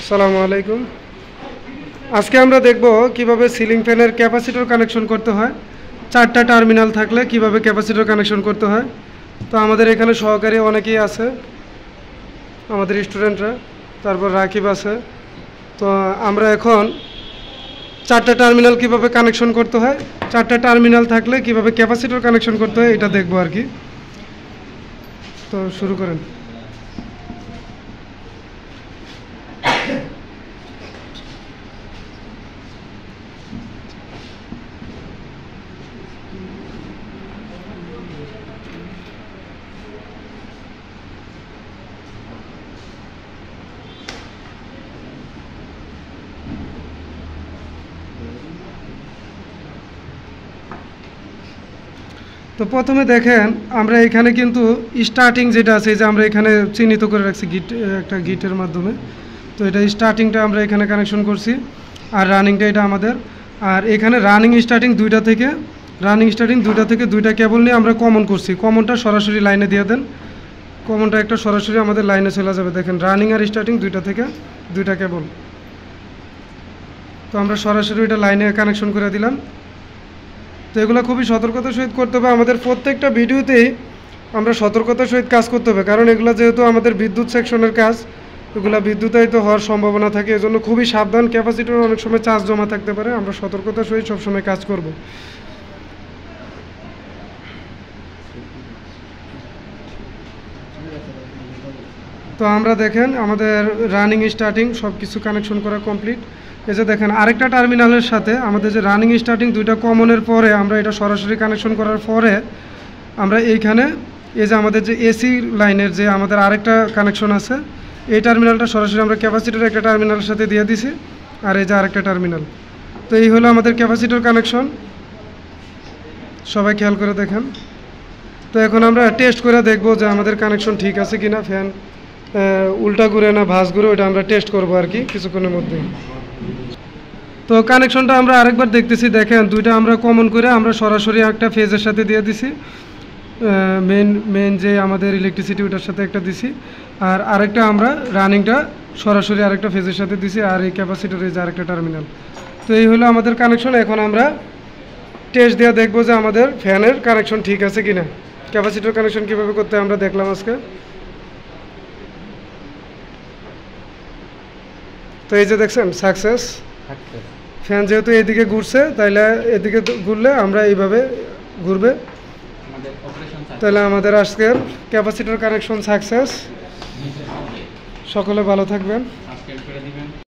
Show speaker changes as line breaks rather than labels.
আসসালামু আলাইকুম। আজকে আমরা দেখব কিভাবে সিলিং ফ্যানের ক্যাপাসিটর কানেকশন করতে হয়। 4টা টার্মিনাল থাকলে কিভাবে ক্যাপাসিটর কানেকশন করতে হয়। তো আমাদের এখানে সহকারী অনেকেই আছে, আমাদের স্টুডেন্টরা, তারপর রাকিব আছে। তো আমরা এখন 4টা টার্মিনাল কিভাবে কানেকশন করতে হয়, 4টা টার্মিনাল থাকলে কিভাবে ক্যাপাসিটর কানেকশন করতে হয় এটা দেখব আর কি। তো শুরু করেন। তো প্রথমে দেখেন আমরা এখানে কিন্তু স্টার্টিং যেটা আছে, যে আমরা এখানে চিহ্নিত করে রাখছি একটা গিটের মাধ্যমে। তো এটা স্টার্টিংটা আমরা এখানে কানেকশন করছি, আর রানিংটা এটা আমাদের। আর এখানে রানিং স্টার্টিং দুইটা থেকে দুইটা কেবল নিয়ে আমরা কমন করছি। কমনটা সরাসরি লাইনে দিয়ে দেন, কমনটা একটা সরাসরি আমাদের লাইনে চলে যাবে। দেখেন রানিং আর স্টার্টিং দুইটা থেকে দুইটা কেবল। তো আমরা সরাসরি এটা লাইনে কানেকশন করে দিলাম। তো এগুলো খুবই সতর্কতার সহিত করতে হবে। আমাদের প্রত্যেকটা ভিডিওতেই আমরা সতর্কতার সহিত কাজ করতে হবে, কারণ এগুলো যেহেতু আমাদের বিদ্যুৎ সেকশনের কাজ, এগুলো বিদ্যুতায়িত হওয়ার সম্ভাবনা থাকে। এজন্য খুবই সাবধান। ক্যাপাসিটর অনেক সময় চার্জ জমা থাকতে পারে। আমরা সতর্কতার সহিত সবসময় কাজ করব। তো আমরা দেখেন আমাদের রানিং স্টার্টিং সব কিছু কানেকশন করা কমপ্লিট। এই যে দেখেন আরেকটা টার্মিনালের সাথে আমাদের যে রানিং স্টার্টিং দুইটা কমনের পরে আমরা এটা সরাসরি কানেকশন করার পরে আমরা এইখানে এই যে আমাদের যে এসি লাইনের যে আমাদের আরেকটা কানেকশন আছে, এই টার্মিনালটা সরাসরি আমরা ক্যাপাসিটর একটা টার্মিনালের সাথে দিয়ে দিছি। আর এই যে আরেকটা টার্মিনাল। তো এই হলো আমাদের ক্যাপাসিটর কানেকশন। সবাই খেয়াল করে দেখেন। তো এখন আমরা টেস্ট করে দেখব যে আমাদের কানেকশন ঠিক আছে কিনা। ফ্যান উল্টা ঘুরে না ভাঁজ ঘুরে, ওটা আমরা টেস্ট করবো আর কি কিছুক্ষণের মধ্যে। তো কানেকশনটা আমরা আরেকবার দেখতেছি। দেখেন দুইটা আমরা কমন করে আমরা সরাসরি একটা ফেজের সাথে দিয়ে দিছি। মেন যে আমাদের ইলেকট্রিসিটি ওটার সাথে একটা দিছি, আর আরেকটা আমরা রানিংটা সরাসরি আরেকটা ফেজের সাথে দিছি। আর এই ক্যাপাসিটরের যে আরেকটা টার্মিনাল। তো এই হলো আমাদের কানেকশন। এখন আমরা টেস্ট দিয়ে দেখবো যে আমাদের ফ্যানের কানেকশন ঠিক আছে কিনা। ক্যাপাসিটর কানেকশন কীভাবে করতে আমরা দেখলাম আজকে। তো এই যে দেখছেন সাকসেস। ফ্যান যেহেতু এদিকে ঘুরছে, তাইলে এদিকে ঘুরলে আমরা এইভাবে ঘুরবে, তাহলে আমাদের আজকের ক্যাপাসিটর কানেকশন সাকসেস। সকলে ভালো থাকবেন।